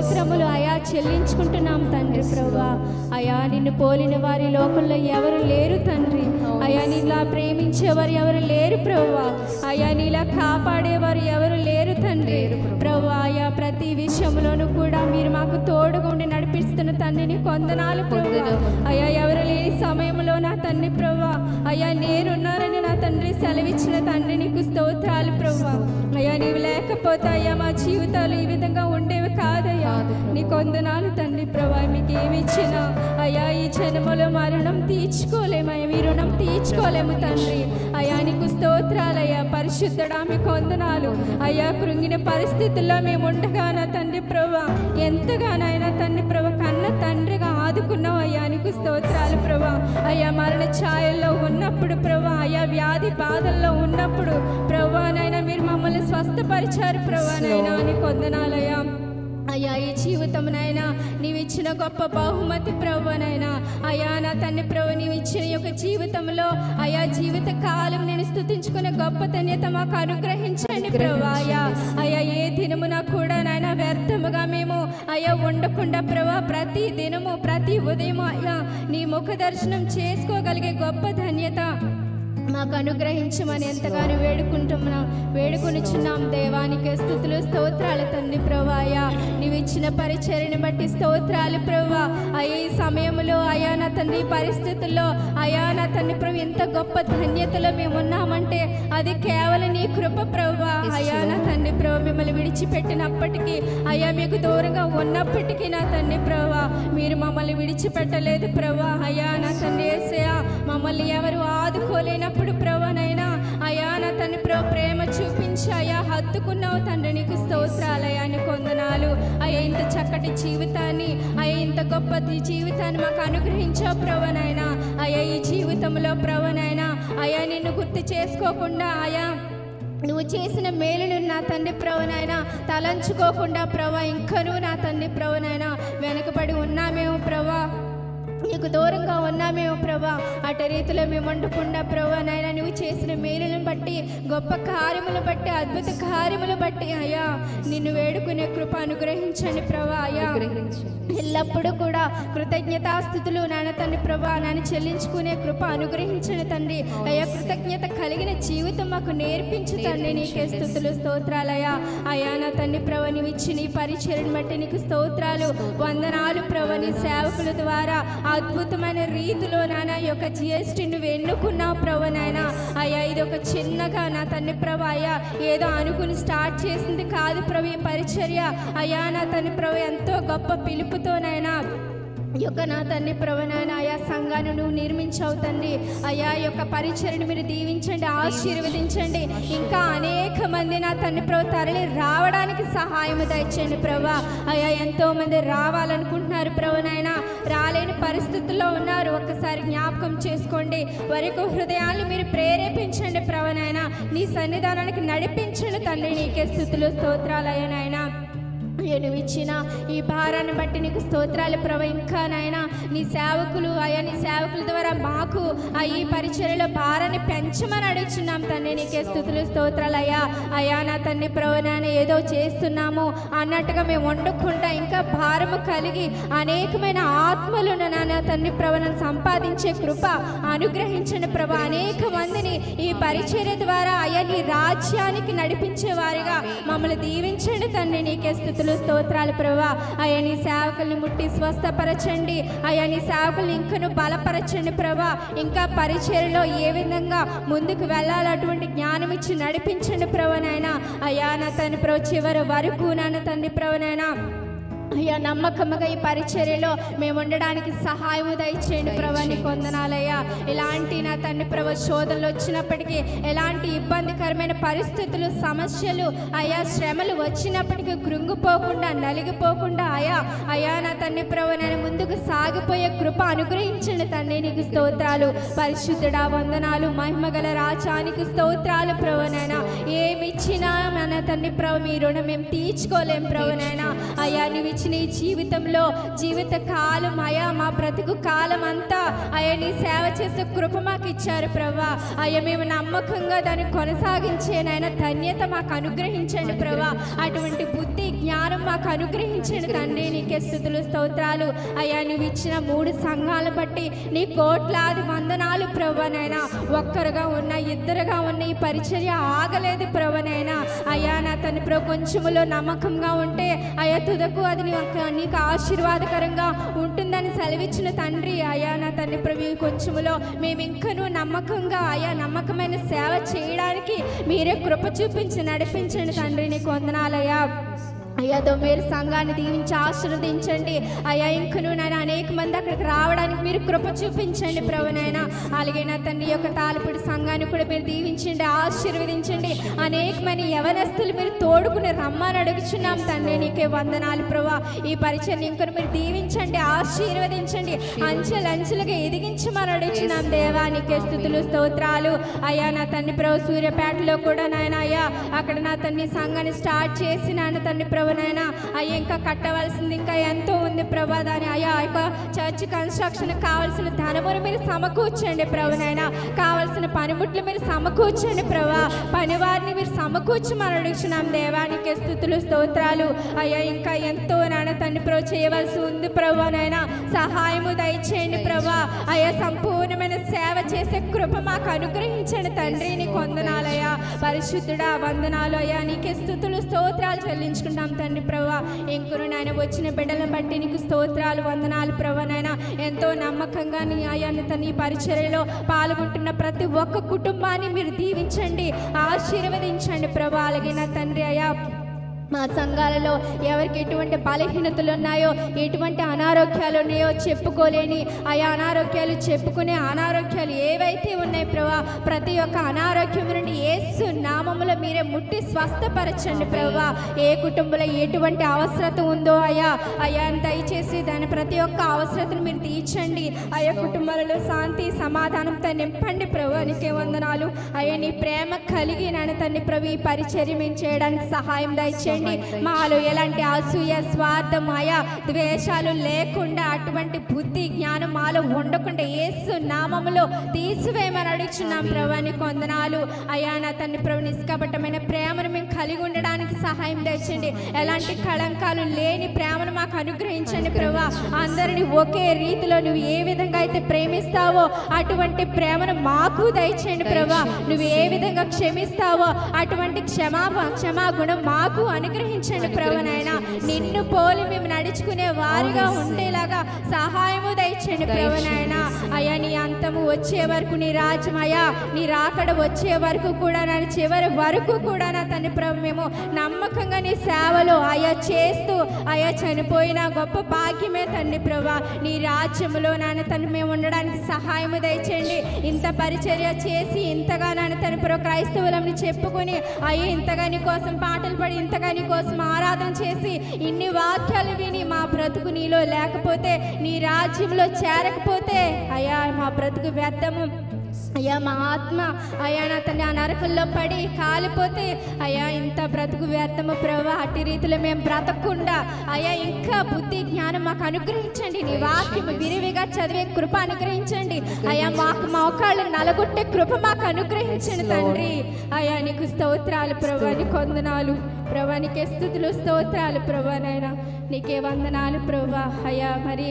స్తోత్రములు అయా చెల్లించుకుంటున్నాం తండ్రి ప్రభువా. అయా నిన్ను పోలిన వారి లోకంలో ఎవరు లేరు తండ్రి. అయా నీలా ప్రేమించేవారు ఎవరు లేరు ప్రభువా. అయా నీలా కాపాడేవారు ఎవరు లేరు తండ్రి ప్రభువా. అయా ప్రతి విషయంలోనూ కూడా మీరు మాకు తోడుగా ఉండి నడిపిస్తున్న తండ్రి నీకు వందనాలు ప్రభువా. అయా ఎవరు లేని సమయంలో నా తండ్రి ప్రభువా అయా నేనున్నానని నా తండ్రి సెలవిచ్చిన తండ్రి నీకు స్తోత్రాలు ప్రభువా. అయ్యా నీవు లేకపోతే అయ్యా మా జీవితాలు ఈ విధంగా ఉండేవి కాదయ్యా. నీకు వందనాలు తండ్రి ప్రభువా. మీకు ఏమి ఇచ్చినా అయ్యా ఈ జన్మలో మా రుణం తీర్చుకోలేమయ్యా, మీ రుణం తీర్చుకోలేము తండ్రి. అయ్యా నీకు స్తోత్రాలయ్యా. పరిశుద్ధుడా మీకు వందనాలు అయ్యా. కృంగిన పరిస్థితుల్లో మేము ఉండగా నా తండ్రి ప్రభువా ఎంతగానైనా తండ్రి ప్రభువా కన్న తండ్రిగా ఆదుకున్నావు అయ్యా. నీకు స్తోత్రాలు ప్రభువా. అయ్యా మరణ ఛాయల్లో ఉన్నప్పుడు ప్రభువా అయ్యా వ్యాధి బాధల్లో ఉన్నప్పుడు ప్రభువానైనా మీరు మమ్మల్ని స్వస్థపరిచారు ప్రభువానైనా. నీకు వందనాలయ్యా. అయ్యా ఈ జీవితమునైనా నీవు ఇచ్చిన గొప్ప బహుమతి ప్రభువనైనా అయ్యా నా తండ్రి ప్రభు నీవు ఇచ్చిన యొక్క జీవితంలో అయ్యా జీవిత కాలం నేను స్తుతించుకునే గొప్ప ధన్యత మాకు అనుగ్రహించండి ప్రభు. అయ్యా అయ్యా ఏ దినమున కూడా నాయన వ్యర్థముగా మేము అయ్యా ఉండకుండా ప్రభు ప్రతి దినము ప్రతి ఉదయం అయ్యా నీ ముఖ దర్శనం చేసుకోగలిగే గొప్ప ధన్యత మాకు అనుగ్రహించమని ఎంతగానో వేడుకొనిచున్నాం దేవానికి స్తుతులు స్తోత్రాలు తండ్రి ప్రభువా. అయ్యా నీవు ఇచ్చిన పరిచర్యను బట్టి స్తోత్రాలు ప్రభువా. అయ్యా ఈ సమయంలో అయ్యా నా తండ్రి పరిస్థితుల్లో అయ్యా నా తండ్రి ప్రభు ఎంత గొప్ప ధన్యతలో మేము ఉన్నామంటే అది కేవలం నీ కృప ప్రభువా. అయ్యా నా తండ్రి ప్రభు మిమ్మల్ని విడిచిపెట్టినప్పటికీ అయ్యా మీకు దూరంగా ఉన్నప్పటికీ నా తండ్రి ప్రభువా మీరు మమ్మల్ని విడిచిపెట్టలేదు ప్రభువా. అయ్యా నా తండ్రి యేసయ్యా మమ్మల్ని ఎవరు ఆదుకోలేనప్పుడు ప్రభువనైనా అయ్యా నా తండ్రి ప్రభు ప్రేమ చూపించి అయ్యా హత్తుకున్నావు తండ్రి నీకు స్తోత్రాలయ్యా. నీకు వందనాలు అయ్యా. ఇంత చక్కటి జీవితాన్ని అయ్యా ఇంత గొప్ప జీవితాన్ని మాకు అనుగ్రహించావు ప్రభువనైనా. అయ్యా ఈ జీవితంలో ప్రభువనైనా అయ్యా నిన్ను గుర్తు చేసుకోకుండా అయ్యా నువ్వు చేసిన మేలును నా తండ్రి ప్రభువనైనా తలంచుకోకుండా ప్రభా ఇంకనూ నా తండ్రి ప్రభువనైనా వెనుకబడి ఉన్నామేమో ప్రభా నీకు దూరంగా ఉన్నామేమో ప్రభా. అటు రీతిలో మేము ఉండకుండా ప్రభా నాయన నువ్వు చేసిన మేలులను బట్టి గొప్ప కార్యములు బట్టి అద్భుత కార్యములు బట్టి అయ్యా నిన్ను వేడుకునే కృప అనుగ్రహించండి ప్రభా. అయ్యా ఎల్లప్పుడూ కూడా కృతజ్ఞతాస్థుతులు నాన్న తండ్రి ప్రభా నాన్న చెల్లించుకునే కృప అనుగ్రహించండి తండ్రి. అయ్యా కృతజ్ఞత కలిగిన జీవితం మాకు నేర్పించు తండ్రి. నీకే స్తుతులు స్తోత్రాలయ్యా. అయ్యా నా తండ్రి ప్రభా నీవు ఇచ్చిన ఈ పరిచర్యను బట్టి నీకు స్తోత్రాలు వందనాలు ప్రభా. నీ సేవకుల ద్వారా అద్భుతమైన రీతిలో నాన్న యొక్క GST నువ్వు ఎన్నుకున్నావు ప్రభు నాయన. అయ్యా ఇది ఒక చిన్నగా నా తండ్రి ప్రభు అయ్యా ఏదో అనుకుని స్టార్ట్ చేసింది కాదు ప్రభు ఈ పరిచర్య. అయ్యా నా తండ్రి ప్రభు ఎంతో గొప్ప పిలుపుతోనైనా యొక్క నా తండ్రి ప్రభువనైనా అయా సంఘాన్ని నువ్వు నిర్మించావు తండ్రి. అయా యొక్క పరిచర్యను మీరు దీవించండి ఆశీర్వదించండి. ఇంకా అనేక మంది నా తండ్రి ప్రభు తరలి రావడానికి సహాయం దయచేయండి ప్రభా. అయా ఎంతోమంది రావాలనుకుంటున్నారు ప్రభువనైనా రాలేని పరిస్థితుల్లో ఉన్నారు. ఒక్కసారి జ్ఞాపకం చేసుకోండి. వారి యొక్క హృదయాన్ని మీరు ప్రేరేపించండి ప్రభువనైనా. నీ సన్నిధానానికి నడిపించండి తండ్రి. నీకే స్తుతులు స్తోత్రాలు అయ్యా నాయనా. నువ్వు ఇచ్చిన ఈ భారాన్ని బట్టి నీకు స్తోత్రాలు ప్రభు. ఇంకా నాయన నీ సేవకులు అయ్యా నీ సేవకుల ద్వారా మాకు ఈ పరిచర్యలో భారాన్ని పెంచమని అడుగుచున్నాం తండ్రి. నీకే స్తుతులు స్తోత్రాలు అయ్యా. అయ్యా నా తండ్రి ప్రభు నాయన ఏదో చేస్తున్నాము అన్నట్టుగా మేము వండుకుంటా ఇంకా భారము కలిగి అనేకమైన ఆత్మలను నాన్న తండ్రి ప్రభును సంపాదించే కృప అనుగ్రహించండి ప్రభు. అనేక మందిని ఈ పరిచర్య ద్వారా అయ్యా నీ రాజ్యానికి నడిపించే వారిగా మమ్మల్ని దీవించండి తండ్రి. నీకే స్తుతులు స్తోత్రాలు ప్రభువా. అయ్యా నీ సేవకుల్ని ముట్టి స్వస్థపరచండి. అయ్యా నీ సేవకుల్ని ఇంకను బలపరచండి ప్రభా. ఇంకా పరిచర్యలో ఏ విధంగా ముందుకు వెళ్ళాలి అటువంటి జ్ఞానం ఇచ్చి నడిపించండి ప్రభువనైనా. అయ్యా నా తండ్రి ప్రభు చివరి వరకు నాన్న తండ్రి ప్రభువనైనా అయ్యా నమ్మకముగా ఈ పరిచర్యలో మేము ఉండడానికి సహాయము దయచేయండి ప్రభా. నీకు వందనాలయ్యా. ఇలాంటి నా తండ్రి ప్రభు శోధనలు వచ్చినప్పటికీ ఎలాంటి ఇబ్బందికరమైన పరిస్థితులు సమస్యలు అయ్యా శ్రమలు వచ్చినప్పటికీ కృంగిపోకుండా నలిగిపోకుండా అయ్యా నా తండ్రి ప్రభు నేను ముందుకు సాగిపోయే కృప అనుగ్రహించండి తండ్రి. నీకు స్తోత్రాలు పరిశుద్ధుడా వందనాలు. మహిమగల రాజానికి స్తోత్రాలు ప్రభువనైనా. ఏమి ఇచ్చినా మన తండ్రి ప్రభు మీ రుణం మేము తీర్చుకోలేం ప్రభువనైనా. అయ్యా నువ్వు ఇచ్చిన ఈ జీవితంలో జీవిత కాలం అయ్యా మా బ్రతుకు కాలం అంతా అయ్యా నీ సేవ చేసే కృప మాకు ఇచ్చారు ప్రభా. అయ్యా మేము నమ్మకంగా దాన్ని కొనసాగించే నాయన ధన్యత మాకు అనుగ్రహించండి ప్రభా. అటువంటి బుద్ధి జ్ఞానం మాకు అనుగ్రహించండి తండ్రి. నీకే స్తుతులు స్తోత్రాలు అయ్యా. నువ్వు ఇచ్చిన 3 సంఘాలు బట్టి నీ కోట్లాది వందనాలు ప్రభానైనా. ఒక్కరుగా ఉన్న ఇద్దరుగా ఉన్న ఈ పరిచర్య ఆగలేదు ప్రభానైనా. అయ్యా నా తండ్రి ప్రభు కొంచెములో నమ్మకంగా ఉంటే అయ్యా తుదకు అది నీకు ఆశీర్వాదకరంగా ఉంటుందని సెలవిచ్చిన తండ్రి. అయ్యా నా తండ్రి ప్రభు కొంచెములో మేము ఇంకనూ నమ్మకంగా అయ్యా నమ్మకమైన సేవ చేయడానికి మీరే కృప చూపించి నడిపించండి తండ్రి. నీకు వందనాలయ్యా. అయ్యాతో మీరు సంఘాన్ని దీవించి ఆశీర్వదించండి అయ్యా. ఇంకను నాయన అనేక మంది అక్కడికి రావడానికి మీరు కృప చూపించండి ప్రభునైనా. అలాగే నా తండ్రి యొక్క తాలిపూడి సంఘాన్ని కూడా మీరు దీవించండి ఆశీర్వదించండి. అనేకమైన యవనస్తులు మీరు తోడుకుని రమ్మని అడుగుచున్నాం తండ్రి. నీకే వందనాలు ప్రభా. ఈ పరిచయం ఇంకను మీరు దీవించండి ఆశీర్వదించండి. అంచెలంచెలుగా ఎదిగించమని అడుగుచున్నాం దేవా. నీకే స్తుతులు స్తోత్రాలు అయ్యా. నా తండ్రి ప్రభు సూర్యపేటలో కూడా నాయన అయ్యా అక్కడ నా తండ్రి సంఘాన్ని స్టార్ట్ చేసి నాయన తండ్రి ప్రభు నాయన అయ్యా ఇంకా కట్టవలసింది ఇంకా ఎంతో ఉంది ప్రభా. దాని అయ్యా యొక్క చర్చ్ కన్స్ట్రక్షన్ కావాల్సిన ధనమును మీరు సమకూర్చండి ప్రభునైనా. కావాల్సిన పనిముట్లు మీరు సమకూర్చండి ప్రభా. పనివారిని మీరు సమకూర్చమని అడుగుచున్నాం దేవానికి స్తుతులు స్తోత్రాలు అయ్యా. ఇంకా ఎంతో నాన్న తండ్రి ప్రభు చేయవలసి ఉంది ప్రభునైనా. సహాయము దయచేయండి ప్రభా. అయ్యా సంపూర్ణమైన సేవ చేసే కృప మాకు అనుగ్రహించండి తండ్రి. నీకు వందనాలయ్యా. పరిశుద్ధుడా వందనాలు అయ్యా. నీకే స్తుతులు స్తోత్రాలు చెల్లించుకుంటాం తండ్రి ప్రభా. ఇంకను నాయన వచ్చిన బిడ్డలను బట్టి నీకు స్తోత్రాలు వందనాలు ప్రభా. నాయన ఎంతో నమ్మకంగా నీ అయ్యాన్ని తన ఈ పరిచర్యలో పాల్గొంటున్న ప్రతి ఒక్క కుటుంబాన్ని మీరు దీవించండి ఆశీర్వదించండి ప్రభా. అలాగే నా తండ్రి అయ్యా మా సంఘాలలో ఎవరికి ఎటువంటి బలహీనతలు ఉన్నాయో ఎటువంటి అనారోగ్యాలు ఉన్నాయో చెప్పుకోలేని ఆయా అనారోగ్యాలు చెప్పుకునే అనారోగ్యాలు ఏవైతే ఉన్నాయి ప్రభా ప్రతి ఒక్క అనారోగ్యం నుండి యేసు నామములో మీరే ముట్టి స్వస్థపరచండి ప్రభా. ఏ కుటుంబంలో ఎటువంటి అవసరత ఉందో అయ్యా అయ్యా దయచేసి దాని ప్రతి ఒక్క అవసరతను మీరు తీర్చండి. ఆయా కుటుంబాలలో శాంతి సమాధానంతో నింపండి ప్రభా. నీకే వందనాలు అయ్యా. నీ ప్రేమ కలిగి నాన్న తండ్రి ప్రభు ఈ పరిచర్య మేము చేయడానికి సహాయం దయచేయండి. మాలో ఎలాంటి అసూయ స్వార్థం అయా ద్వేషాలు లేకుండా అటువంటి బుద్ధి జ్ఞానం మాలో ఉండకుండా యేసు నామములో తీసివేయమని అడుగుచున్నాం ప్రభా. నీకు వందనాలు అయ్యా. నా తండ్రి ప్రభు నిష్కపటమైన ప్రేమను మేము కలిగి ఉండడానికి సహాయం తెచ్చండి. ఎలాంటి కళంకాలు లేని ప్రేమను మాకు అనుగ్రహించండి ప్రభా. అందరినీ ఒకే రీతిలో నువ్వు ఏ విధంగా అయితే ప్రేమిస్తావో అటువంటి ప్రేమను మాకు దయచేయండి ప్రభా. నువ్వు ఏ విధంగా క్షమిస్తావో అటువంటి క్షమాగుణం మాకు అనుగ్రహించండి ప్రభునైనా. నిన్ను పోలి మేము నడుచుకునే వారిగా ఉండేలాగా సహాయము దయచేయండి ప్రభునైనా. అయ్యా నీ అంతము వచ్చే వరకు నీ రాజ్యం అయ్యా నీ రాకడ వచ్చే వరకు కూడా నా చివరి వరకు కూడా నా తండ్రి ప్రభు మేము నమ్మకంగా నీ సేవలో అయ్యా చేస్తూ అయ్యా చనిపోయిన గొప్ప భాగ్యమే తండ్రి ప్రభా. నీ రాజ్యములో నాన్న తండ్రి మేము ఉండడానికి సహాయము దయచేయండి. ఇంత పరిచర్య చేసి ఇంతగా నాన్న తండ్రి ప్రభు క్రైస్తవులని చెప్పుకొని అయ్యా ఇంతగా నీ కోసం పాటలు పడి ఇంతగా నీ కోసం ఆరాధన చేసి ఇన్ని వాక్యాలు విని మా బ్రతుకు నీలో లేకపోతే నీ రాజ్యంలో చేరకపోతే అయ్యా మా బ్రతుకు వ్యర్థము అయ్యా. మా ఆత్మ అయ్యా నా తండ్రి ఆ నరకంలో పడి కాలిపోతే అయ్యా ఇంత బ్రతుకు వ్యర్థము ప్రభా. అట్టి రీతిలో మేము బ్రతకకుండా అయ్యా ఇంకా బుద్ధి జ్ఞానం మాకు అనుగ్రహించండి. నీ వాక్యం విరివిగా చదివే కృప అనుగ్రహించండి అయ్యా. మాకు మోకాళ్ళు నలగొట్టే కృప మాకు అనుగ్రహించండి తండ్రి. అయ్యా నీకు స్తోత్రాలు ప్రభా. నీకు వందనాలు ప్రభా. నీకే స్తుతులు స్తోత్రాలు ప్రభా. నాయనా నీకే వందనాలు ప్రభా. అయ్యా మరి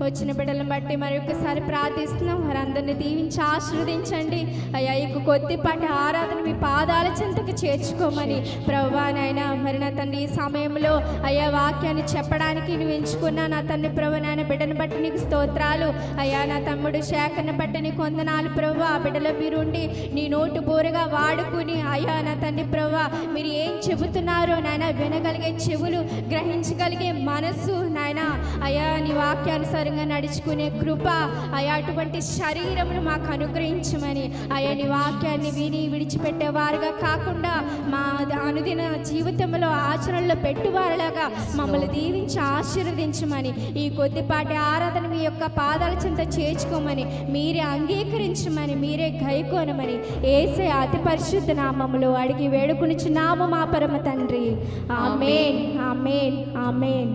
వచ్చిన బిడ్డలను బట్టి మరి ఒక్కసారి ప్రార్థిస్తున్నాం. వారందరినీ దీవించి ఆశీర్వదించండి అయ్యా. ఇక కొద్దిపాటి ఆరాధన మీ పాదాల చెంతకు చేర్చుకోమని ప్రభువా నాయన. మరి నా తండ్రి ఈ సమయంలో అయ్యా వాక్యాన్ని చెప్పడానికి నువ్వు ఎంచుకున్నా నా తండ్రి ప్రభు నాయన. బిడ్డను బట్టి నీకు స్తోత్రాలు అయ్యా. నా తమ్ముడు శేఖర్ని బట్టి నీకు వందనాలు ప్రభు. ఆ బిడ్డలో మీరుండి నీ నోటు బోరుగా వాడుకుని అయ్యా నా తండ్రి ప్రభు మీరు ఏం చెబుతున్నారో నాయన వినగలిగే చెవులు గ్రహించగలిగే మనసు నాయన అయ్యా. నీ వాక్యానుసారం ప్రకారంగా నడుచుకునే కృప అయా అటువంటి శరీరమును మాకు అనుగ్రహించమని అయా నీ వాక్యాన్ని విని విడిచిపెట్టేవారుగా కాకుండా మా అనుదిన జీవితంలో ఆచరణలో పెట్టువారులాగా మమ్మల్ని దీవించి ఆశీర్వదించమని ఈ కొద్దిపాటి ఆరాధన మీ యొక్క పాదాల చెంత చేర్చుకోమని మీరే అంగీకరించమని మీరే గైకోనమని యేసే అతి పరిశుద్ధ నామములో అడిగి వేడుకొనుచున్నాము మా పరమ తండ్రి. ఆమేన్, ఆమేన్, ఆమేన్.